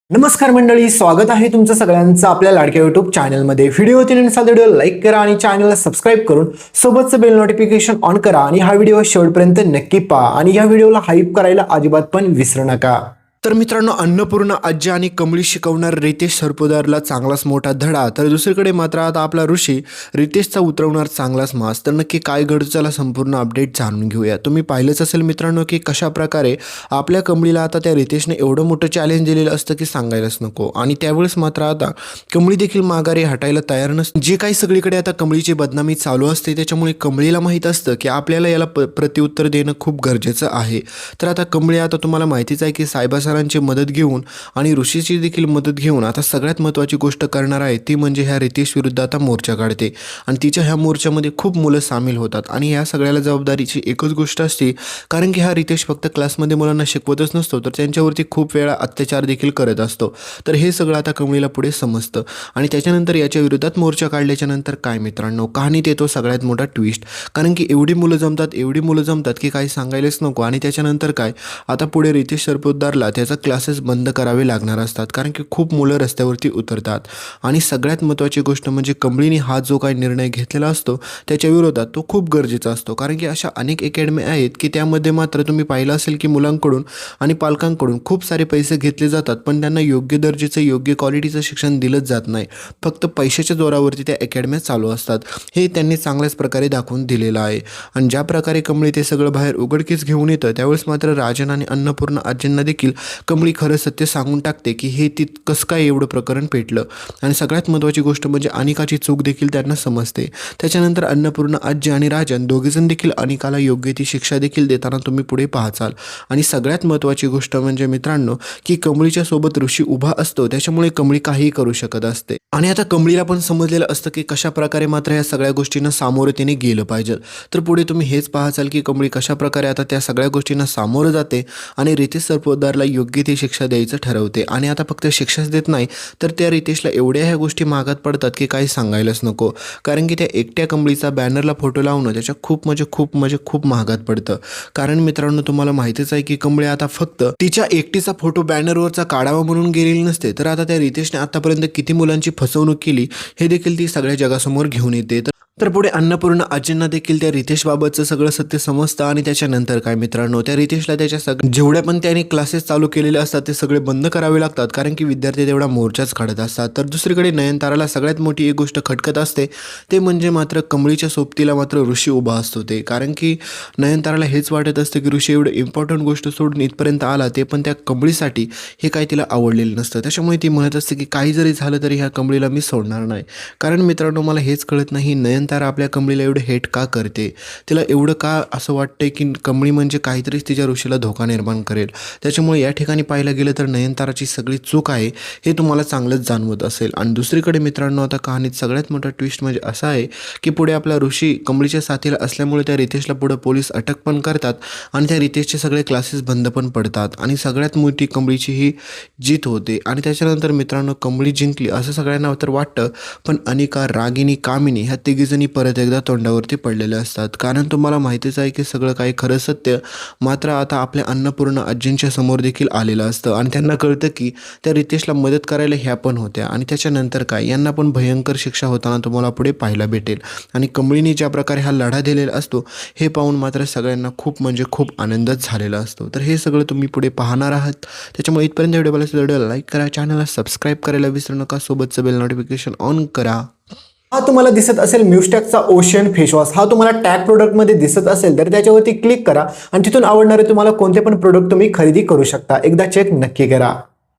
नमस्कार मंडळी, स्वागत आहे तुमचं सगळ्यांचं आपल्या लाडक्या युट्यूब चॅनलमध्ये। व्हिडिओ व्हिडिओ लाईक करा आणि चॅनलला सबस्क्राईब करून सोबतचं बेल नोटिफिकेशन ऑन करा आणि हा व्हिडिओ शेवटपर्यंत नक्की पहा आणि या व्हिडिओला हाईप करायला अजिबात पण विसरू नका। तर मित्रांनो, अन्नपूर्णा आजी आणि कमळी शिकवणार रितेश सरपोतदारला चांगलाच मोठा धडा। तर दुसरीकडे मात्र आता आपला ऋषी रितेशचा उतरवणार चांगलाच मास। तर नक्की काय घडतं चला संपूर्ण अपडेट जाणून घेऊया। तुम्ही पाहिलंच असेल मित्रांनो की कशा प्रकारे आपल्या कमळीला आता त्या रितेशने एवढं मोठं चॅलेंज दिलेलं असतं की सांगायलाच नको। आणि त्यावेळेस मात्र आता कमळी देखील माघारी हटायला तयार नसते। जे काही सगळीकडे आता कमळीची बदनामी चालू असते त्याच्यामुळे कमळीला माहीत असतं की आपल्याला याला प्रत्युत्तर देणं खूप गरजेचं आहे। तर आता कमळी आता तुम्हाला माहितीच आहे की सायबा सरांची मदत घेऊन आणि ऋषीची देखील मदत घेऊन आता सगळ्यात महत्त्वाची गोष्ट करणार आहे ती म्हणजे ह्या रितेश विरुद्ध आता मोर्चा काढते आणि तिच्या ह्या मोर्चामध्ये खूप मुलं सामील होतात आणि ह्या सगळ्याला जबाबदारीची एकच गोष्ट असते, कारण की हा रितेश फक्त क्लासमध्ये मुलांना शिकवतच नसतो तर त्यांच्यावरती खूप वेळा अत्याचार देखील करत असतो। तर हे सगळं आता कमळीला पुढे समजतं आणि त्याच्यानंतर याच्या विरोधात मोर्चा काढल्याच्या नंतर काय मित्रांनो, कहाणीत येतो सगळ्यात मोठा ट्विस्ट, कारण की एवढी मुलं जमतात की काही सांगायलाच नको। आणि त्याच्यानंतर काय, आता पुढे रितेश सरपोतदारला त्याचा क्लासेस बंद करावे लागणार असतात, कारण की खूप मुलं रस्त्यावरती उतरतात। आणि सगळ्यात महत्त्वाची गोष्ट म्हणजे कमळीने हा जो काही निर्णय घेतलेला असतो त्याच्या विरोधात तो खूप गरजेचा असतो, कारण की अशा अनेक अकॅडमी आहेत की त्यामध्ये मात्र तुम्ही पाहिलं असेल की मुलांकडून आणि पालकांकडून खूप सारे पैसे घेतले जातात पण त्यांना योग्य दर्जाचं योग्य क्वालिटीचं शिक्षण दिलंच जात नाही, फक्त पैशाच्या जोरावरती त्या अकॅडम्या चालू असतात। हे त्यांनी चांगल्याच प्रकारे दाखवून दिलेलं आहे। आणि ज्या प्रकारे कमळी ते सगळं बाहेर उघडकीस घेऊन येतं त्यावेळेस मात्र राजन आणि अन्नपूर्णा आजींना देखील कमळी खरं सत्य सांगून टाकते की हे कसं काय एवढं प्रकरण पेटलं। आणि सगळ्यात महत्त्वाची गोष्ट म्हणजे अनिकाची चूक देखील त्यांना समजते। त्याच्यानंतर अन्नपूर्णा आजी आणि राजन दोघेजण देखील अनिकाला योग्य ती शिक्षा देखील देताना तुम्ही पुढे पाहाचाल। आणि सगळ्यात महत्त्वाची गोष्ट म्हणजे मित्रांनो की कमळीच्या सोबत ऋषी उभा असतो, त्याच्यामुळे कमळी काहीही करू शकत असते। आणि आता कमळीला पण समजलेलं असतं की कशा प्रकारे मात्र या सगळ्या गोष्टींना सामोरं तिने गेलं पाहिजे। तर पुढे तुम्ही हेच पाहाचाल की कमळी कशा प्रकारे आता त्या सगळ्या गोष्टींना सामोरं जाते आणि रितेश सरपोतदारला योग्य ती शिक्षा द्यायचं ठरवते। आणि आता फक्त शिक्षाच देत नाही तर त्या रितेशला एवढ्या ह्या गोष्टी मागात पडतात की काही सांगायलाच नको, कारण की त्या एकट्या कमळीचा बॅनरला फोटो लावणं त्याच्या खूप महागात पडतं। कारण मित्रांनो तुम्हाला माहितीच आहे की कमळी आता फक्त तिच्या एकटीचा फोटो बॅनरवरचा काढावा म्हणून गेलेली नसते, तर आता त्या रितेशने आतापर्यंत किती मुलांची फसवणूक केली हे देखील ती सगळ्या जगासमोर घेऊन येते। तर पुढे अन्नपूर्णा आजींना देखील त्या रितेशबाबतचं सगळं सत्य समजतं आणि त्याच्यानंतर काय मित्रांनो, त्या रितेशला त्याच्या जेवढ्या पण त्याने क्लासेस चालू केलेले असतात ते सगळे बंद करावे लागतात, कारण की विद्यार्थी तेवढा मोर्चाच काढत असतात। तर दुसरीकडे नयनताराला सगळ्यात मोठी एक गोष्ट खटकत असते ते म्हणजे मात्र कमळीच्या सोबतीला मात्र ऋषी उभा असतो ते, कारण की नयनताराला हेच वाटत असतं की ऋषी एवढं इम्पॉर्टंट गोष्ट सोडून इथपर्यंत आला ते पण त्या कमळीसाठी, हे काही तिला आवडलेलं नसतं। त्याच्यामुळे ती म्हणत असते की काही जरी झालं तरी ह्या कमळीला मी सोडणार नाही। कारण मित्रांनो मला हेच कळत नाही नयनतारा आपल्या कमळीला एवढं हेट का करते, तिला एवढं का असं वाटतंय की कमळी म्हणजे काहीतरीच तिच्या ऋषीला धोका निर्माण करेल। त्याच्यामुळे या ठिकाणी पाहायला गेलं तर नयनताराची सगळी चूक आहे हे तुम्हाला चांगलंच जाणवत असेल। आणि दुसरीकडे मित्रांनो आता कहाणीत सगळ्यात मोठा ट्विस्ट म्हणजे असा आहे की पुढे आपला ऋषी कमळीच्या साथीला असल्यामुळे त्या रितेशला पुढे पोलीस अटक पण करतात आणि त्या रितेशचे सगळे क्लासेस बंद पण पडतात आणि सगळ्यात मोठी कमळीची ही जीत होते। आणि त्याच्यानंतर मित्रांनो कमळी जिंकली असं सगळ्यांना तर वाटतं, पण अनिका, रागिनी, कामिनी ह्या तिघीजणी परत एकदा तोंडावरती पडलेले असतात, कारण तुम्हाला माहितीच आहे की सगळं काही खरं सत्य मात्र आता आपल्या अन्नपूर्णा आजींच्या समोर देखील आलेलं असतं। आणि त्यांना कळतं की त्या रितेशला मदत करायला ह्या पण होत्या आणि त्याच्यानंतर काय यांना पण भयंकर शिक्षा होताना तुम्हाला पुढे पाहायला भेटेल। आणि कमळीने ज्या प्रकारे हा लढा दिलेला असतो हे पाहून मात्र सगळ्यांना खूप आनंदच झालेला असतो। तर हे सगळं तुम्ही पुढे पाहणार आहात, त्याच्यामुळे इथपर्यंत व्हिडिओला लाईक करा, चॅनलला सबस्क्राईब करायला विसरू नका, सोबतचं बेल नोटिफिकेशन ऑन करा। हा तुम्हाला दिसत असेल म्यूस्टॅकचा ओशन फेसवॉश, हा तुम्हाला टॅग प्रोडक्टमध्ये दिसत असेल तर त्याच्यावरती क्लिक करा आणि तिथून आवडणारे तुम्हाला कोणते पण प्रोडक्ट तुम्ही खरेदी करू शकता, एकदा चेक नक्की करा।